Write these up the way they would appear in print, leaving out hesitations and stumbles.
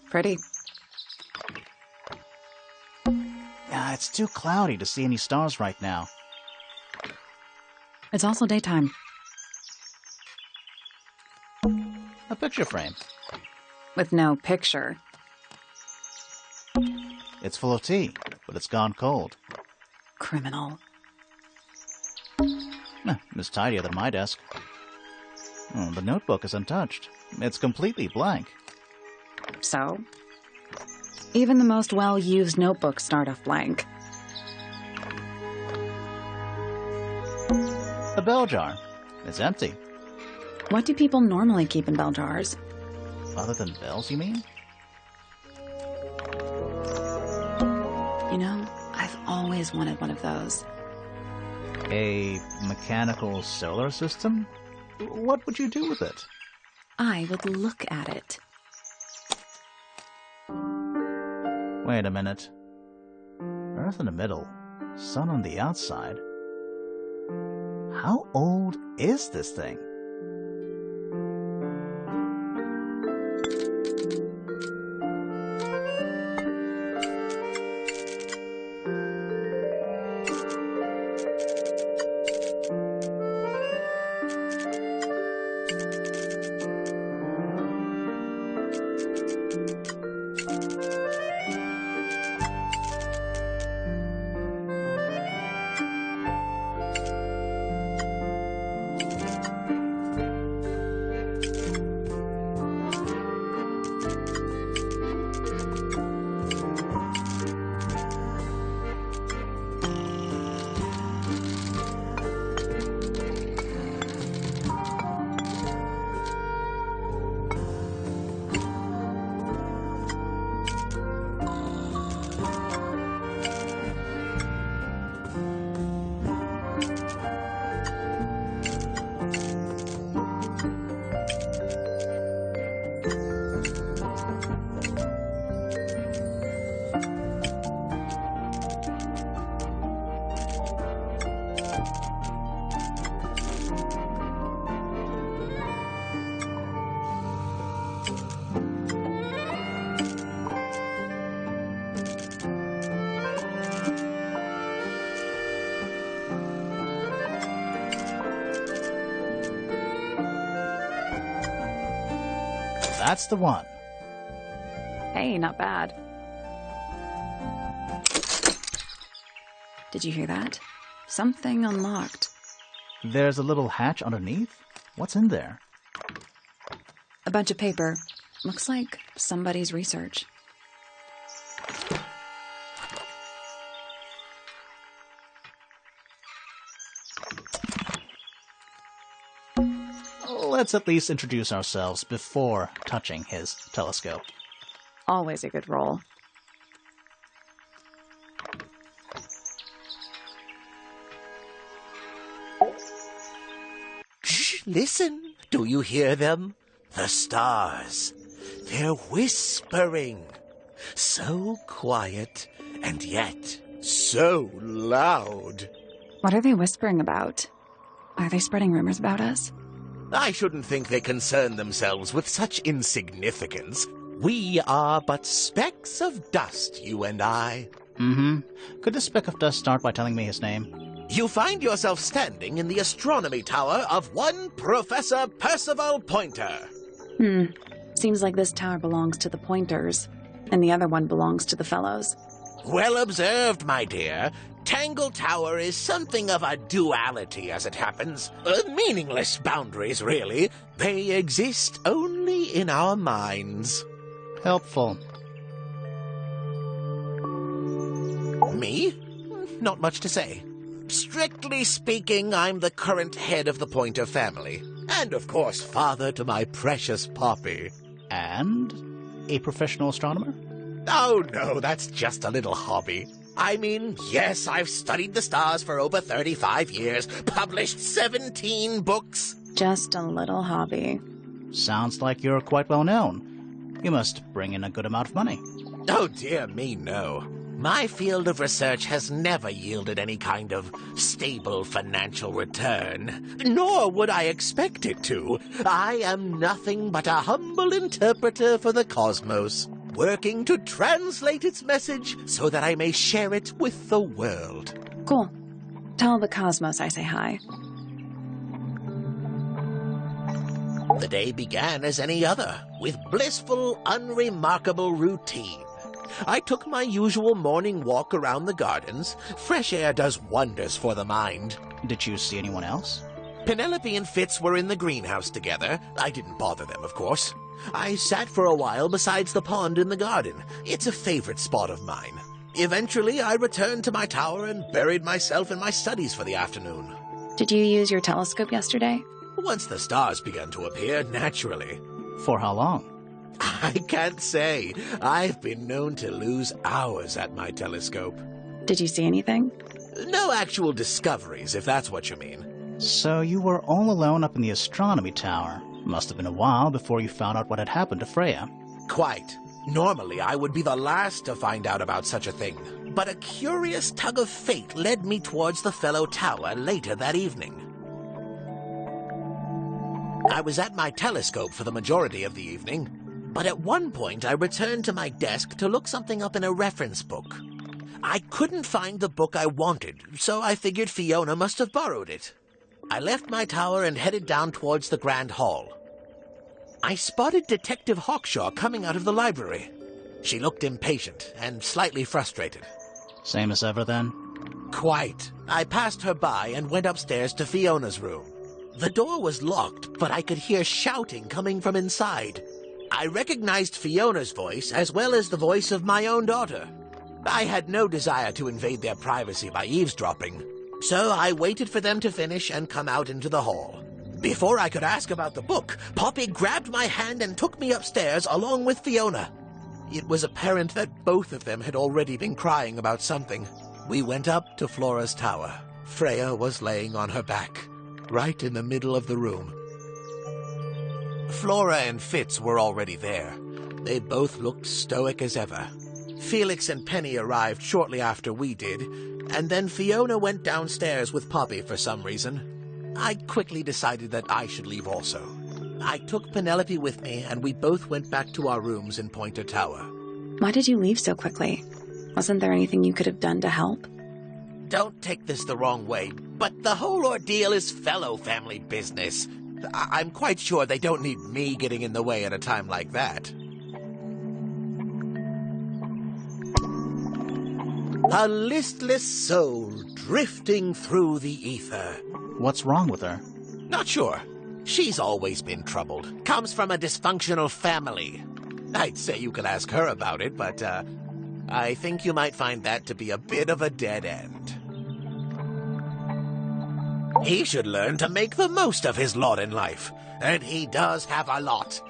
Pretty. Yeah, it's too cloudy to see any stars right now. It's also daytime. A picture frame. With no picture. It's full of tea, but it's gone cold. Criminal. It's tidier than my desk. Oh, the notebook is untouched. It's completely blank. So? Even the most well-used notebooks start off blank. A bell jar. It's empty. What do people normally keep in bell jars? Other than bells, you mean? You know, I've always wanted one of those. A mechanical solar system? What would you do with it? I would look at it. Wait a minute. Earth in the middle, sun on the outside. How old is this thing? That's the one. Hey, not bad. Did you hear that? Something unlocked. There's a little hatch underneath? What's in there? A bunch of paper. Looks like somebody's research. Let's at least introduce ourselves before touching his telescope. Always a good roll. Shh, listen. Do you hear them? The stars. They're whispering. So quiet, and yet so loud. What are they whispering about? Are they spreading rumors about us? I shouldn't think they concern themselves with such insignificance. We are but specks of dust, you and I. Mm-hmm. Could the speck of dust start by telling me his name? You find yourself standing in the astronomy tower of one Professor Percival Pointer. Seems like this tower belongs to the Pointers, and the other one belongs to the Fellows. Well observed, my dear. Tangle Tower is something of a duality, as it happens. Meaningless boundaries, really. They exist only in our minds. Helpful. Me? Not much to say. Strictly speaking, I'm the current head of the Pointer family. And, of course, father to my precious Poppy. And a professional astronomer? Oh, no, that's just a little hobby. I mean, yes, I've studied the stars for over 35 years, published 17 books. Just a little hobby. Sounds like you're quite well known. You must bring in a good amount of money. Oh, dear me, no. My field of research has never yielded any kind of stable financial return, nor would I expect it to. I am nothing but a humble interpreter for the cosmos. working to translate its message so that I may share it with the world. Cool. Tell the cosmos I say hi. The day began as any other, with blissful, unremarkable routine. I took my usual morning walk around the gardens. Fresh air does wonders for the mind. Did you see anyone else? Penelope and Fitz were in the greenhouse together. I didn't bother them, of course. I sat for a while besides the pond in the garden. It's a favorite spot of mine. Eventually, I returned to my tower and buried myself in my studies for the afternoon. Did you use your telescope yesterday? Once the stars began to appear, naturally. For how long? I can't say. I've been known to lose hours at my telescope. Did you see anything? No actual discoveries, if that's what you mean. So you were all alone up in the astronomy tower. Must have been a while before you found out what had happened to Freya. Quite. Normally, I would be the last to find out about such a thing. But a curious tug of fate led me towards the fellow tower later that evening. I was at my telescope for the majority of the evening, but at one point I returned to my desk to look something up in a reference book. I couldn't find the book I wanted, so I figured Fiona must have borrowed it. I left my tower and headed down towards the Grand Hall. I spotted Detective Hawkshaw coming out of the library. She looked impatient and slightly frustrated. Same as ever, then? Quite. I passed her by and went upstairs to Fiona's room. The door was locked, but I could hear shouting coming from inside. I recognized Fiona's voice as well as the voice of my own daughter. I had no desire to invade their privacy by eavesdropping, so I waited for them to finish and come out into the hall. Before I could ask about the book, Poppy grabbed my hand and took me upstairs along with Fiona. It was apparent that both of them had already been crying about something. We went up to Flora's tower. Freya was laying on her back, right in the middle of the room. Flora and Fitz were already there. They both looked stoic as ever. Felix and Penny arrived shortly after we did, and then Fiona went downstairs with Poppy for some reason. I quickly decided that I should leave also. I took Penelope with me, and we both went back to our rooms in Pointer Tower. Why did you leave so quickly? Wasn't there anything you could have done to help? Don't take this the wrong way, but the whole ordeal is fellow family business. I'm quite sure they don't need me getting in the way at a time like that. A listless soul drifting through the ether. What's wrong with her? Not sure. She's always been troubled. Comes from a dysfunctional family. I'd say you could ask her about it, but I think you might find that to be a bit of a dead end. He should learn to make the most of his lot in life. And he does have a lot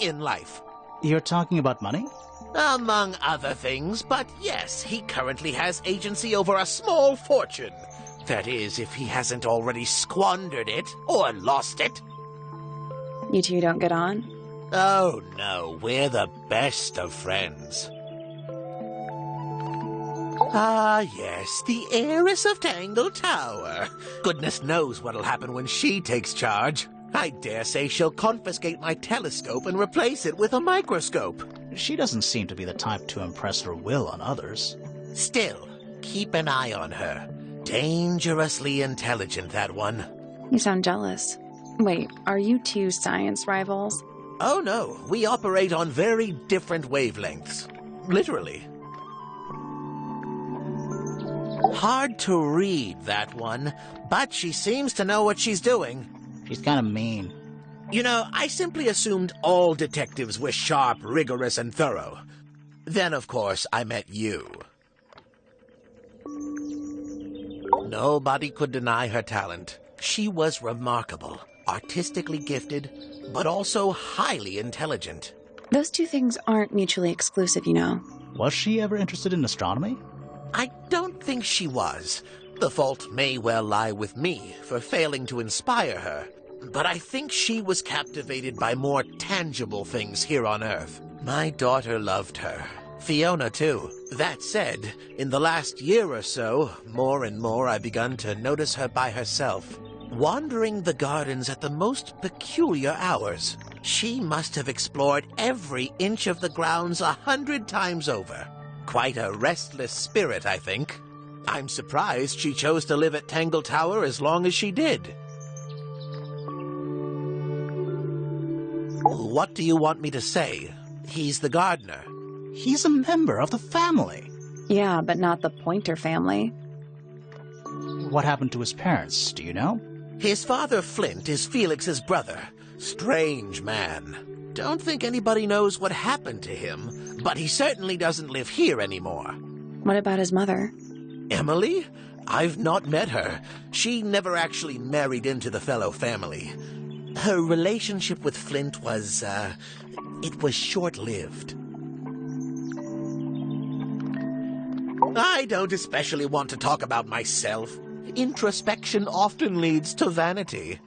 in life. You're talking about money? Among other things, but yes, he currently has agency over a small fortune. That is, if he hasn't already squandered it or lost it. You two don't get on? Oh no, we're the best of friends. Ah, yes, the heiress of Tangle Tower. Goodness knows what'll happen when she takes charge. I dare say she'll confiscate my telescope and replace it with a microscope. She doesn't seem to be the type to impress her will on others. Still, keep an eye on her. Dangerously intelligent, that one. You sound jealous. Wait, are you two science rivals? Oh no, we operate on very different wavelengths. Literally. Hard to read, that one, but she seems to know what she's doing. She's kind of mean. You know, I simply assumed all detectives were sharp, rigorous, and thorough. Then, of course, I met you. Nobody could deny her talent. She was remarkable, artistically gifted, but also highly intelligent. Those two things aren't mutually exclusive, you know. Was she ever interested in astronomy? I don't think she was. The fault may well lie with me for failing to inspire her. But I think she was captivated by more tangible things here on Earth. My daughter loved her. Fiona, too. That said, in the last year or so, more and more I've begun to notice her by herself. wandering the gardens at the most peculiar hours. She must have explored every inch of the grounds 100 times over. Quite a restless spirit, I think. I'm surprised she chose to live at Tangle Tower as long as she did. What do you want me to say? He's the gardener. He's a member of the family. Yeah, but not the Pointer family. What happened to his parents, do you know? His father, Flint, is Felix's brother. Strange man. Don't think anybody knows what happened to him, but he certainly doesn't live here anymore. What about his mother? Emily? I've not met her. She never actually married into the fellow family. Her relationship with Flint was, it was short-lived. I don't especially want to talk about myself. Introspection often leads to vanity.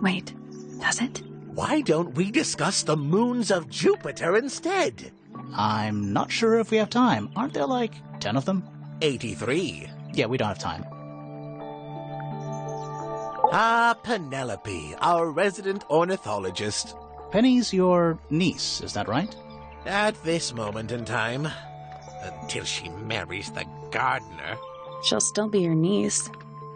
Wait, does it? Why don't we discuss the moons of Jupiter instead? I'm not sure if we have time. Aren't there like 10 of them? 83. Yeah, we don't have time. Ah, Penelope, our resident ornithologist. Penny's your niece, is that right? At this moment in time, until she marries the gardener. She'll still be your niece.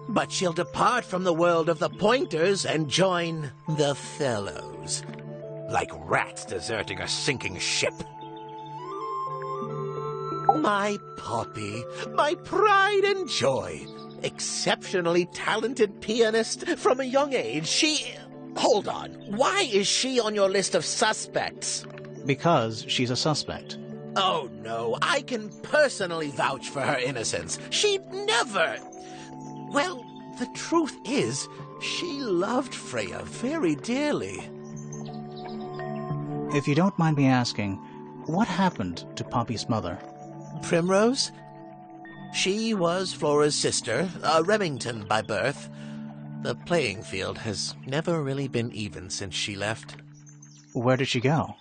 But she'll depart from the world of the Pointers and join the Fellows. Like rats deserting a sinking ship. My Poppy, my pride and joy. Exceptionally talented pianist from a young age. Hold on. Why is she on your list of suspects? Because she's a suspect. Oh, no. I can personally vouch for her innocence. She'd never... Well, the truth is, she loved Freya very dearly. If you don't mind me asking, what happened to Poppy's mother? Primrose? She was Flora's sister, a Remington by birth. The playing field has never really been even since she left. Where did she go?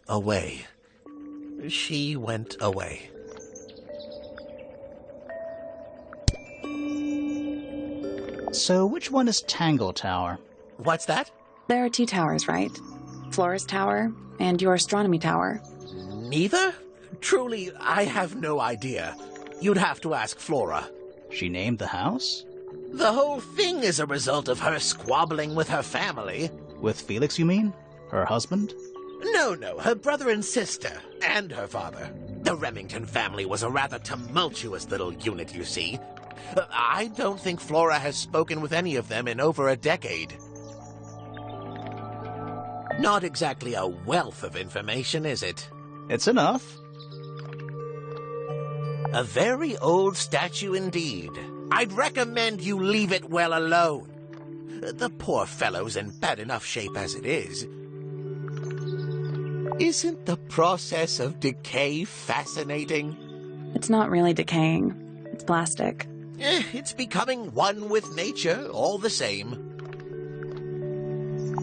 Away. She went away. So which one is Tangle Tower? What's that? There are two towers, right? Flora's tower and your astronomy tower. Neither? Truly, I have no idea. You'd have to ask Flora. She named the house? The whole thing is a result of her squabbling with her family. With Felix, you mean? Her husband? No, her brother and sister, and her father. The Remington family was a rather tumultuous little unit, you see. I don't think Flora has spoken with any of them in over a decade. Not exactly a wealth of information, is it? It's enough. A very old statue indeed. I'd recommend you leave it well alone. The poor fellow's in bad enough shape as it is. Isn't the process of decay fascinating? It's not really decaying. It's plastic. It's becoming one with nature, all the same.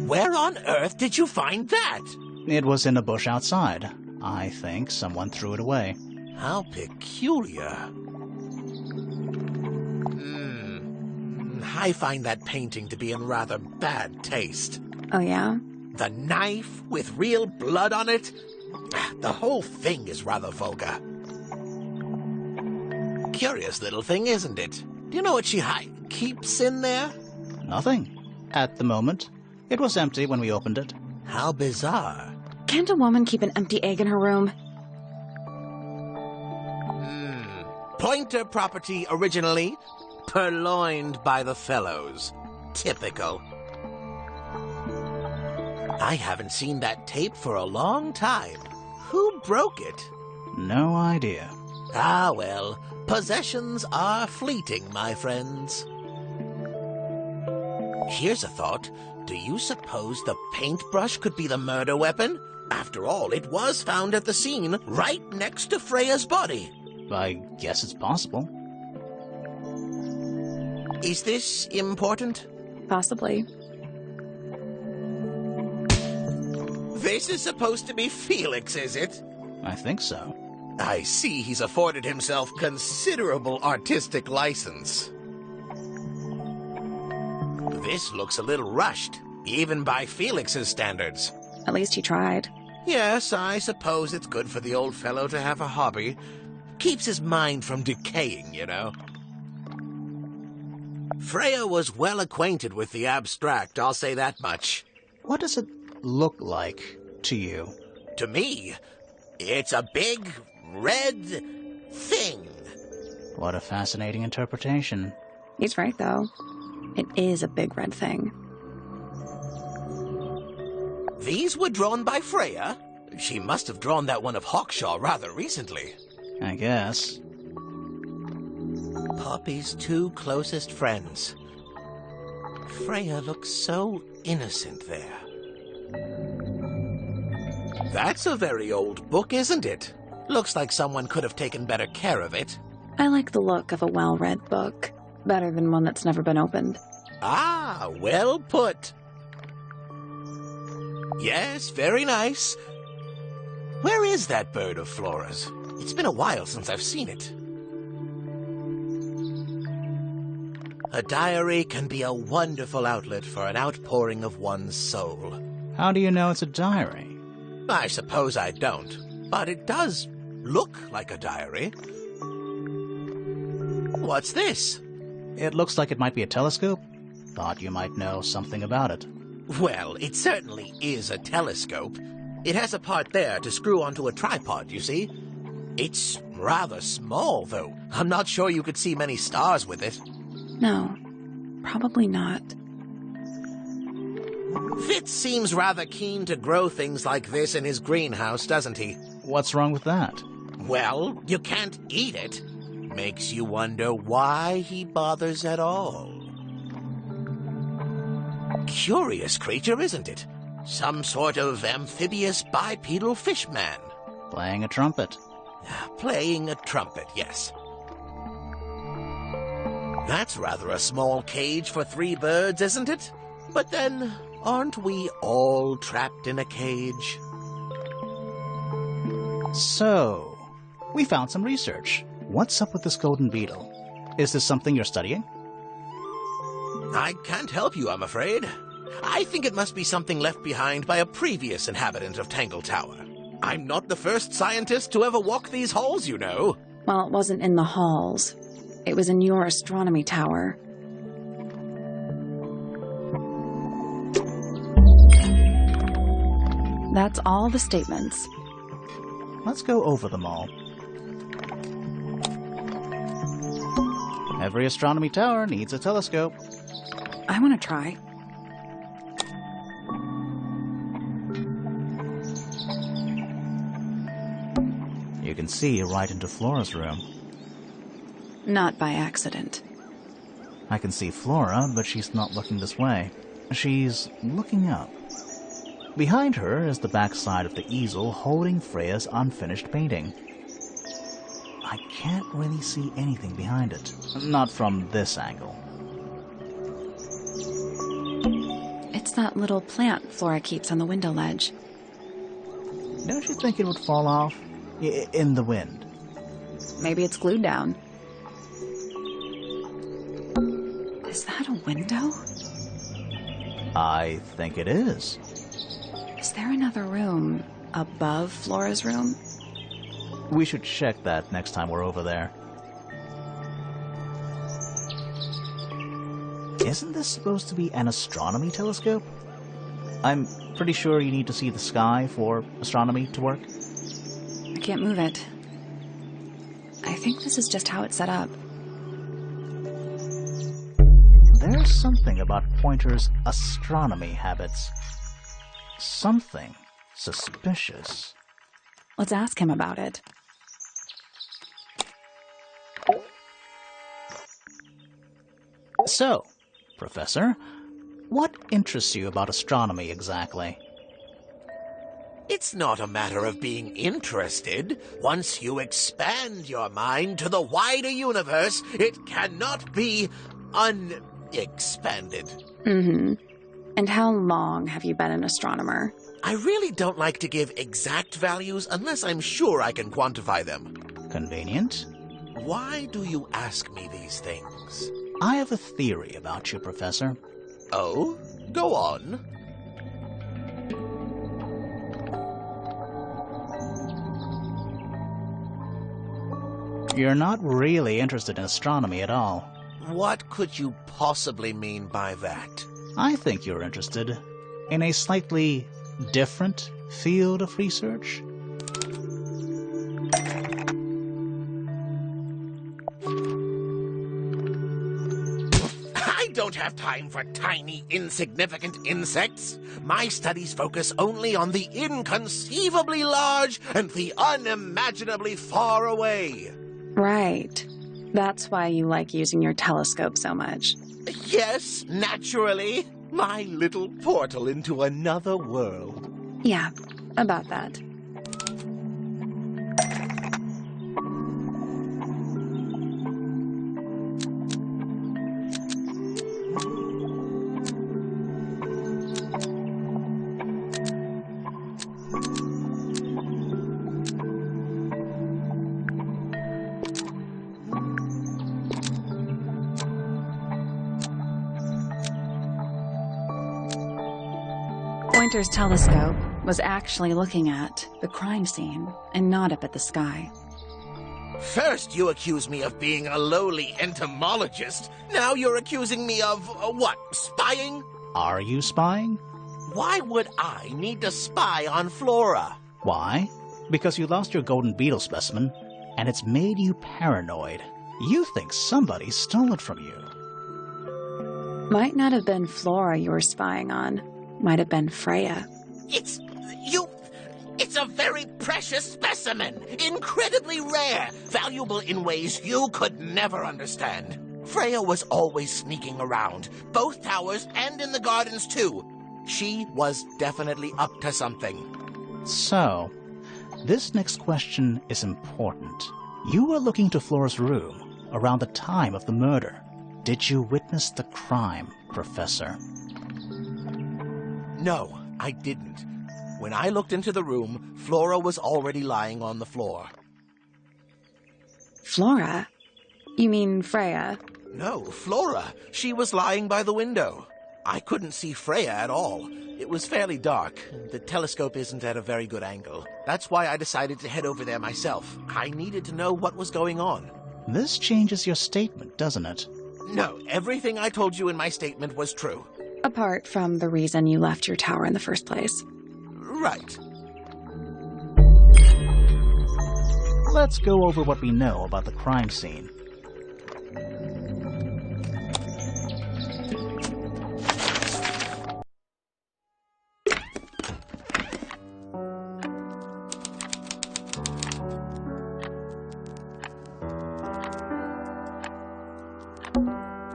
Where on earth did you find that? It was in a bush outside. I think someone threw it away. How peculiar. I find that painting to be in rather bad taste. Oh, yeah? The knife with real blood on it? The whole thing is rather vulgar. Curious little thing, isn't it? Do you know what she keeps in there? Nothing. At the moment. It was empty when we opened it. How bizarre. Can't a woman keep an empty egg in her room? Pointer property originally, purloined by the Fellows. Typical. I haven't seen that tape for a long time. Who broke it? No idea. Ah, well, possessions are fleeting, my friends. Here's a thought. Do you suppose the paintbrush could be the murder weapon? After all, it was found at the scene, right next to Freya's body. I guess it's possible. Is this important? Possibly. This is supposed to be Felix, is it? I think so. I see he's afforded himself considerable artistic license. This looks a little rushed, even by Felix's standards. At least he tried. Yes, I suppose it's good for the old fellow to have a hobby. Keeps his mind from decaying, you know. Freya was well acquainted with the abstract, I'll say that much. What does it look like to you? To me, it's a big, red thing. What a fascinating interpretation. He's right, though. It is a big red thing. These were drawn by Freya? She must have drawn that one of Hawkshaw rather recently. I guess. Poppy's two closest friends. Freya looks so innocent there. That's a very old book, isn't it? Looks like someone could have taken better care of it. I like the look of a well-read book. Better than one that's never been opened. Ah, well put. Yes, very nice. Where is that bird of Flora's? It's been a while since I've seen it. A diary can be a wonderful outlet for an outpouring of one's soul. How do you know it's a diary? I suppose I don't, but it does look like a diary. What's this? It looks like it might be a telescope. Thought you might know something about it. Well, it certainly is a telescope. It has a part there to screw onto a tripod, you see. It's rather small, though. I'm not sure you could see many stars with it. No, probably not. Fitz seems rather keen to grow things like this in his greenhouse, doesn't he? What's wrong with that? Well, you can't eat it. Makes you wonder why he bothers at all. Curious creature, isn't it? Some sort of amphibious bipedal fishman. Playing a trumpet. Playing a trumpet, yes. That's rather a small cage for 3 birds, isn't it? But then, aren't we all trapped in a cage? So, we found some research. What's up with this golden beetle? Is this something you're studying? I can't help you, I'm afraid. I think it must be something left behind by a previous inhabitant of Tangle Tower. I'm not the first scientist to ever walk these halls, you know. Well, it wasn't in the halls. It was in your astronomy tower. That's all the statements. Let's go over them all. Every astronomy tower needs a telescope. I want to try. You can see right into Flora's room. Not by accident. I can see Flora, but she's not looking this way. She's looking up. Behind her is the backside of the easel holding Freya's unfinished painting. I can't really see anything behind it. Not from this angle. It's that little plant Flora keeps on the window ledge. Don't you think it would fall off? In the wind. Maybe it's glued down. Is that a window? I think it is. Is there another room above Flora's room? We should check that next time we're over there. Isn't this supposed to be an astronomy telescope? I'm pretty sure you need to see the sky for astronomy to work. I can't move it. I think this is just how it's set up. There's something about Pointer's astronomy habits. Something suspicious. Let's ask him about it. So, Professor, what interests you about astronomy exactly? It's not a matter of being interested. Once you expand your mind to the wider universe, it cannot be unexpanded. Mm-hmm. And how long have you been an astronomer? I really don't like to give exact values unless I'm sure I can quantify them. Convenient. Why do you ask me these things? I have a theory about you, Professor. Oh? Go on. You're not really interested in astronomy at all. What could you possibly mean by that? I think you're interested in a slightly different field of research. I don't have time for tiny, insignificant insects. My studies focus only on the inconceivably large and the unimaginably far away. Right. That's why you like using your telescope so much. Yes, naturally. My little portal into another world. Yeah, about that. Pointer's telescope was actually looking at the crime scene and not up at the sky. First you accuse me of being a lowly entomologist. Now you're accusing me of, what, spying? Are you spying? Why would I need to spy on Flora? Why? Because you lost your golden beetle specimen, and it's made you paranoid. You think somebody stole it from you. Might not have been Flora you were spying on. Might have been Freya. It's a very precious specimen. Incredibly rare. Valuable in ways you could never understand. Freya was always sneaking around. Both towers and in the gardens, too. She was definitely up to something. So, this next question is important. You were looking to Flora's room around the time of the murder. Did you witness the crime, Professor? No, I didn't. When I looked into the room, Flora was already lying on the floor. Flora? You mean Freya? No, Flora. She was lying by the window. I couldn't see Freya at all. It was fairly dark. The telescope isn't at a very good angle. That's why I decided to head over there myself. I needed to know what was going on. This changes your statement, doesn't it? No, everything I told you in my statement was true. Apart from the reason you left your tower in the first place. Right. Let's go over what we know about the crime scene.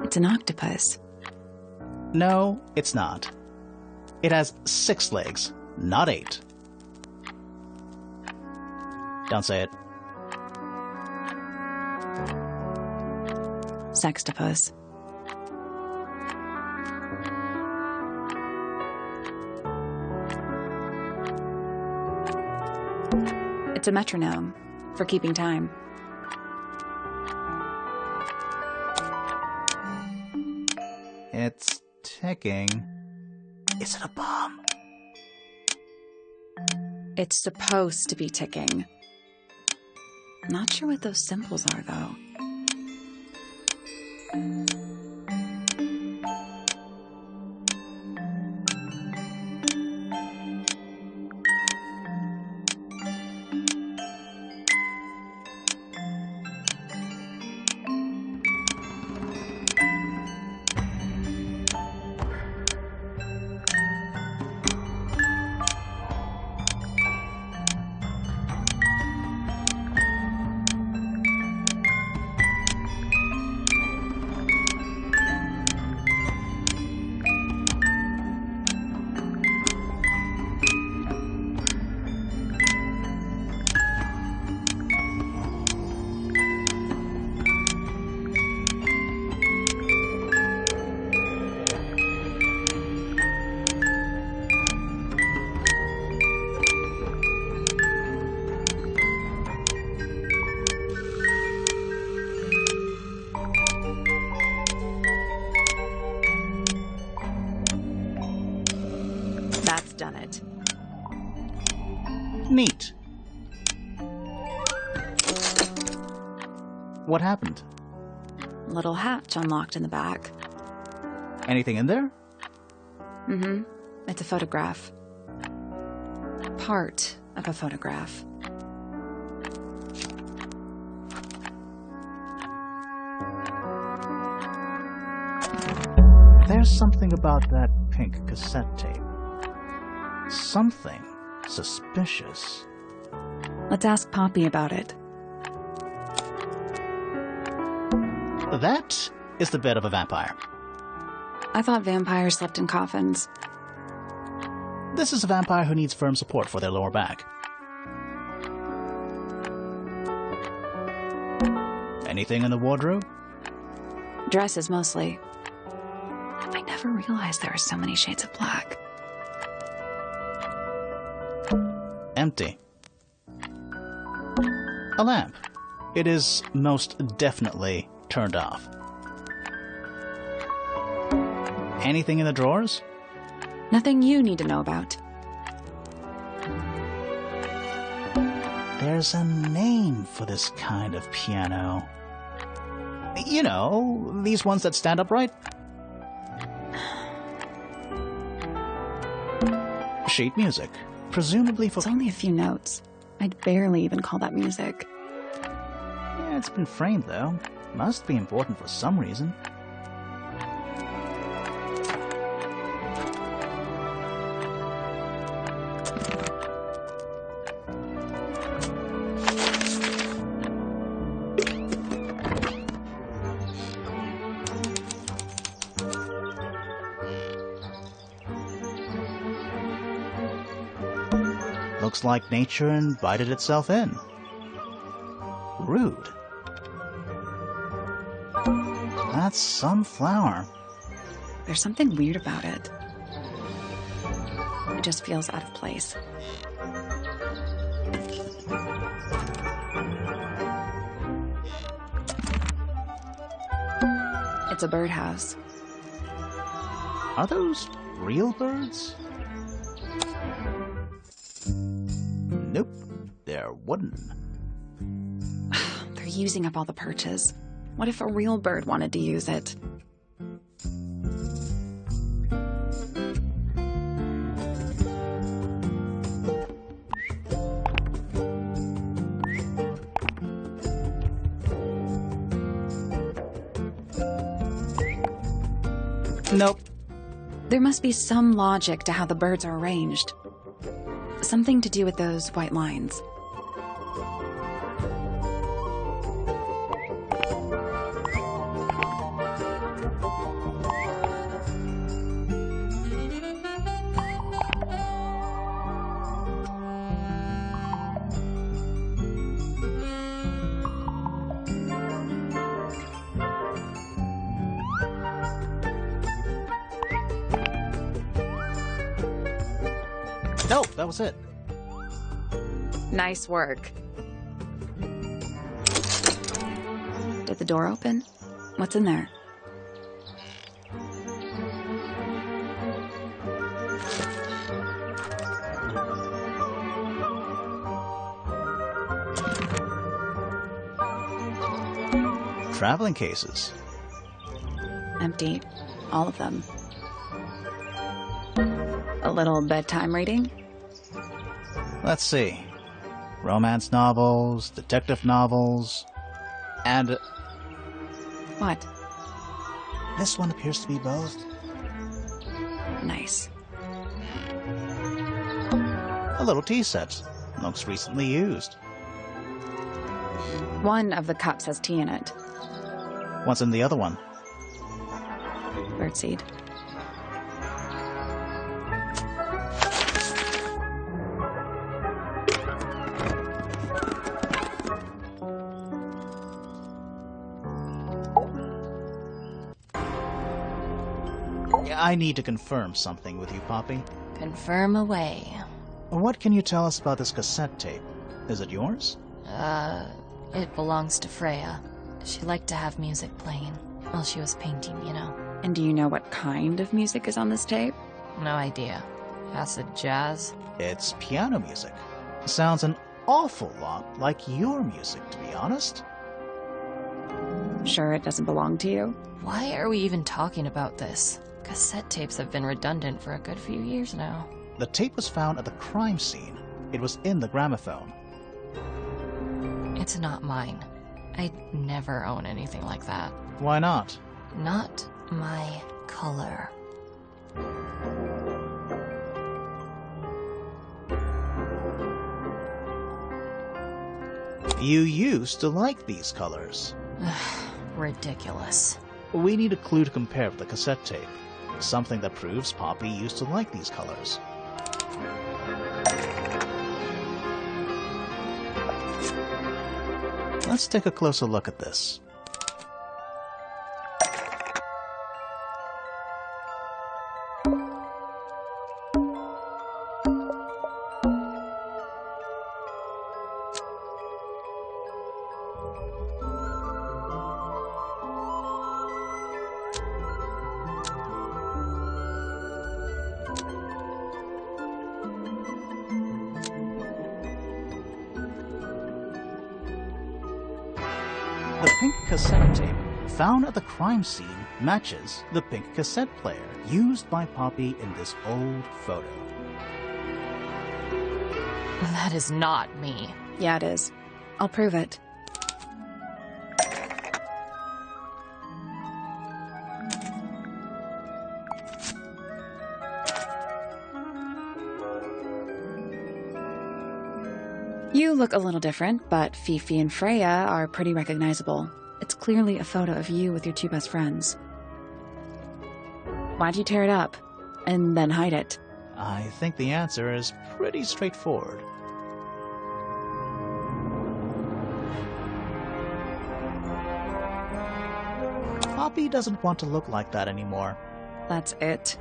It's an octopus. No, it's not. It has 6 legs, not 8. Don't say it. Sextopus. It's a metronome for keeping time. It's ticking. Is it a bomb? It's supposed to be ticking. Not sure what those symbols are, though. done it. Neat. What happened? Little hatch unlocked in the back. Anything in there? Mm-hmm. It's a photograph. Part of a photograph. There's something about that pink cassette tape. Something suspicious. Let's ask Poppy about it. That is the bed of a vampire. I thought vampires slept in coffins. This is a vampire who needs firm support for their lower back. Anything in the wardrobe? Dresses, mostly. I never realized there are so many shades of black. Empty. A lamp. It is most definitely turned off. Anything in the drawers? Nothing you need to know about. There's a name for this kind of piano. You know, these ones that stand upright? Sheet music. Presumably for... It's only a few notes. I'd barely even call that music. Yeah, it's been framed, though. Must be important for some reason. Looks like nature invited itself in. Rude. That's some flower. There's something weird about it. It just feels out of place. It's a birdhouse. Are those real birds? Nope, they're wooden. They're using up all the perches. What if a real bird wanted to use it? Nope. There must be some logic to how the birds are arranged. Something to do with those white lines. Nope, that was it. Nice work. Did the door open? What's in there? Traveling cases. Empty. All of them. A little bedtime reading? Let's see. Romance novels, detective novels, and... What? This one appears to be both. Nice. A little tea set. Looks recently used. One of the cups has tea in it. What's in the other one? Birdseed. I need to confirm something with you, Poppy. Confirm away. What can you tell us about this cassette tape? Is it yours? It belongs to Freya. She liked to have music playing while she was painting, you know. And do you know what kind of music is on this tape? No idea. Acid jazz? It's piano music. Sounds an awful lot like your music, to be honest. Sure it doesn't belong to you? Why are we even talking about this? Cassette tapes have been redundant for a good few years now. The tape was found at the crime scene. It was in the gramophone. It's not mine. I'd never own anything like that. Why not? Not my color. You used to like these colors. Ridiculous. We need a clue to compare with the cassette tape. Something that proves Poppy used to like these colors. Let's take a closer look at this. The pink cassette tape found at the crime scene matches the pink cassette player used by Poppy in this old photo. That is not me. Yeah, it is. I'll prove it. You look a little different, but Fifi and Freya are pretty recognizable. It's clearly a photo of you with your two best friends. Why'd you tear it up and then hide it? I think the answer is pretty straightforward. Poppy doesn't want to look like that anymore. That's it.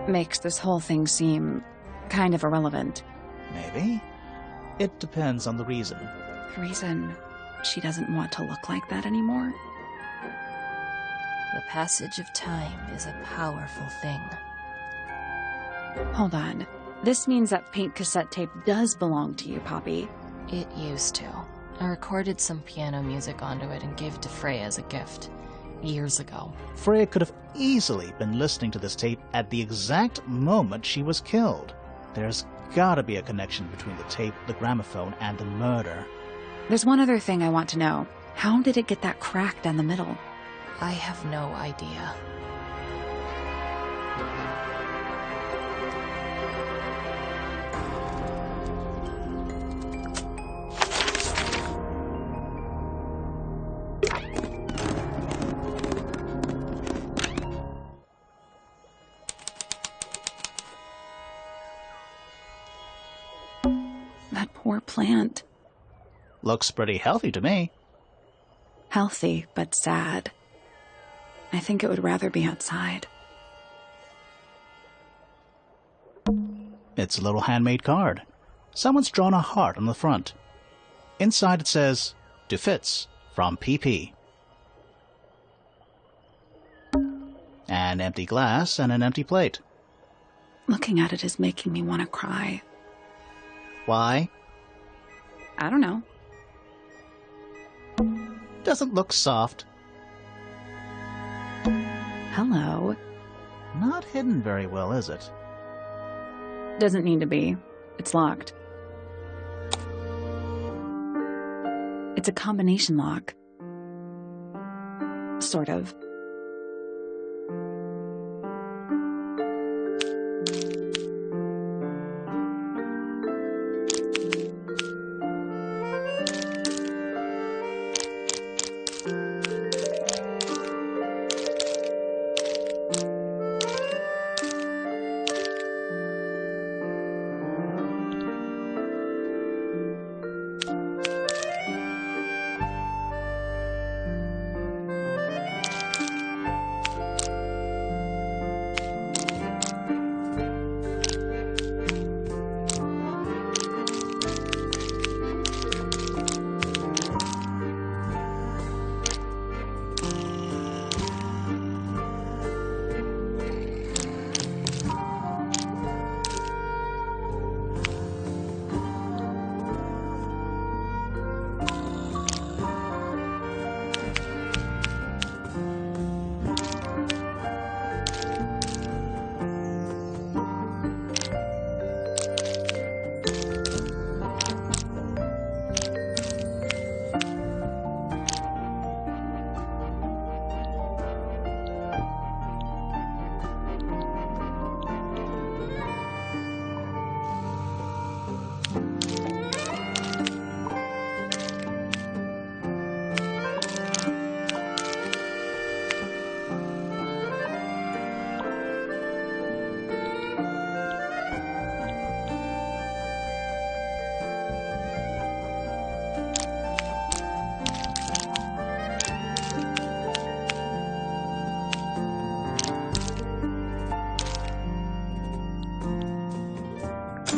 Makes this whole thing seem kind of irrelevant. Maybe. It depends on the reason. The reason she doesn't want to look like that anymore? The passage of time is a powerful thing. Hold on. This means that pink cassette tape does belong to you, Poppy. It used to. I recorded some piano music onto it and gave it to Freya as a gift. Years ago. Freya could have easily been listening to this tape at the exact moment she was killed. There's gotta be a connection between the tape, the gramophone, and the murder. There's one other thing I want to know. How did it get that crack down the middle? I have no idea. That poor plant. Looks pretty healthy to me. Healthy, but sad. I think it would rather be outside. It's a little handmade card. Someone's drawn a heart on the front. Inside it says, "To Fitz, from PP." An empty glass and an empty plate. Looking at it is making me want to cry. Why? I don't know. Doesn't look soft. Hello. Not hidden very well, is it? Doesn't need to be. It's locked. It's a combination lock. Sort of.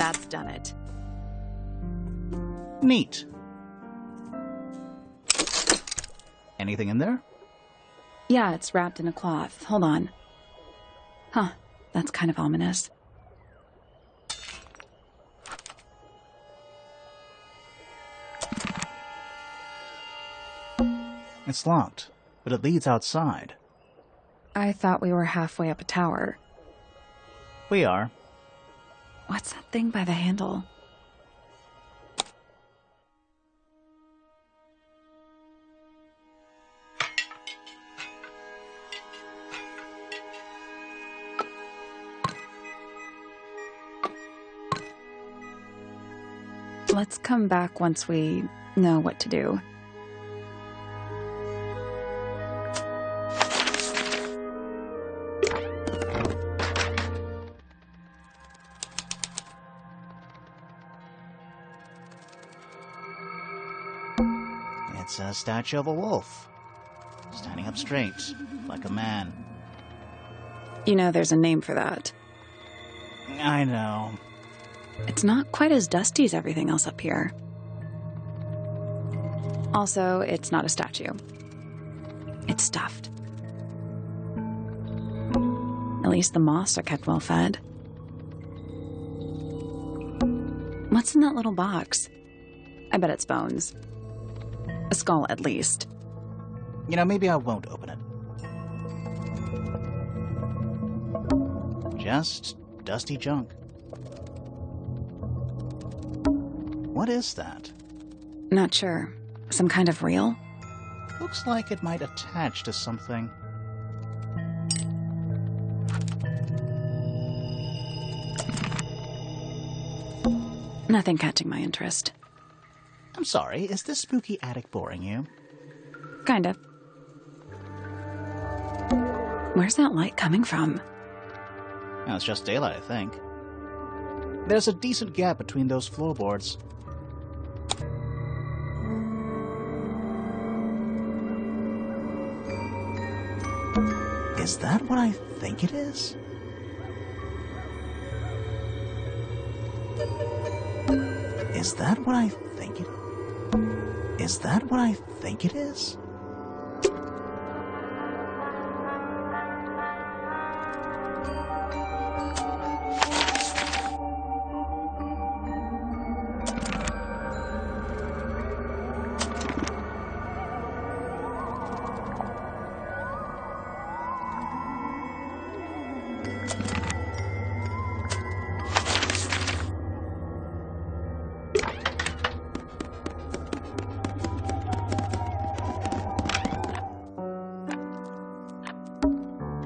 That's done it. Neat. Anything in there? Yeah, it's wrapped in a cloth. Hold on. Huh, that's kind of ominous. It's locked, but it leads outside. I thought we were halfway up a tower. We are. What's that thing by the handle? Let's come back once we know what to do. It's a statue of a wolf, standing up straight, like a man. You know there's a name for that. I know. It's not quite as dusty as everything else up here. Also, it's not a statue. It's stuffed. At least the moths are kept well fed. What's in that little box? I bet it's bones. A skull, at least. You know, maybe I won't open it. Just dusty junk. What is that? Not sure. Some kind of reel? Looks like it might attach to something. Nothing catching my interest. I'm sorry, is this spooky attic boring you? Kind of. Where's that light coming from? Well, it's just daylight, I think. There's a decent gap between those floorboards. Is that what I think it is? Is that what I think it is? Is that what I think it is?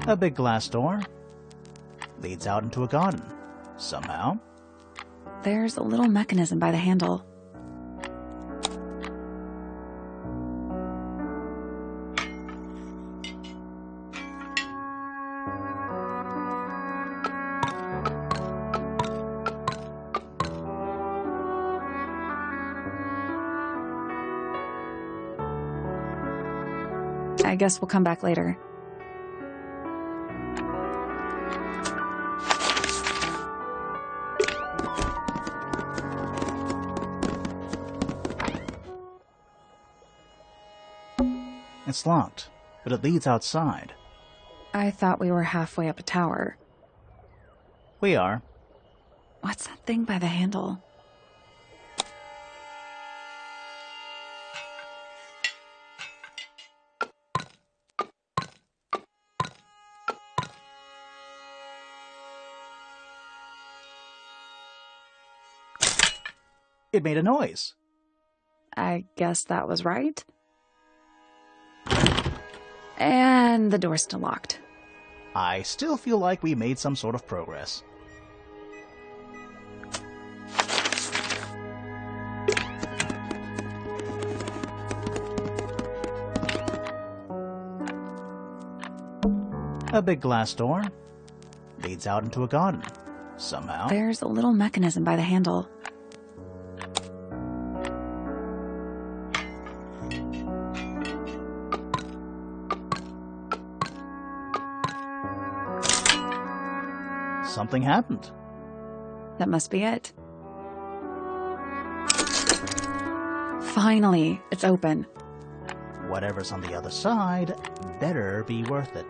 A big glass door leads out into a garden, somehow. There's a little mechanism by the handle. I guess we'll come back later. It's locked, but it leads outside. I thought we were halfway up a tower. We are. What's that thing by the handle? It made a noise. I guess that was right. And the door's still locked. I still feel like we made some sort of progress. A big glass door leads out into a garden, somehow. There's a little mechanism by the handle. Something happened. That must be it. Finally, it's open. Whatever's on the other side better be worth it.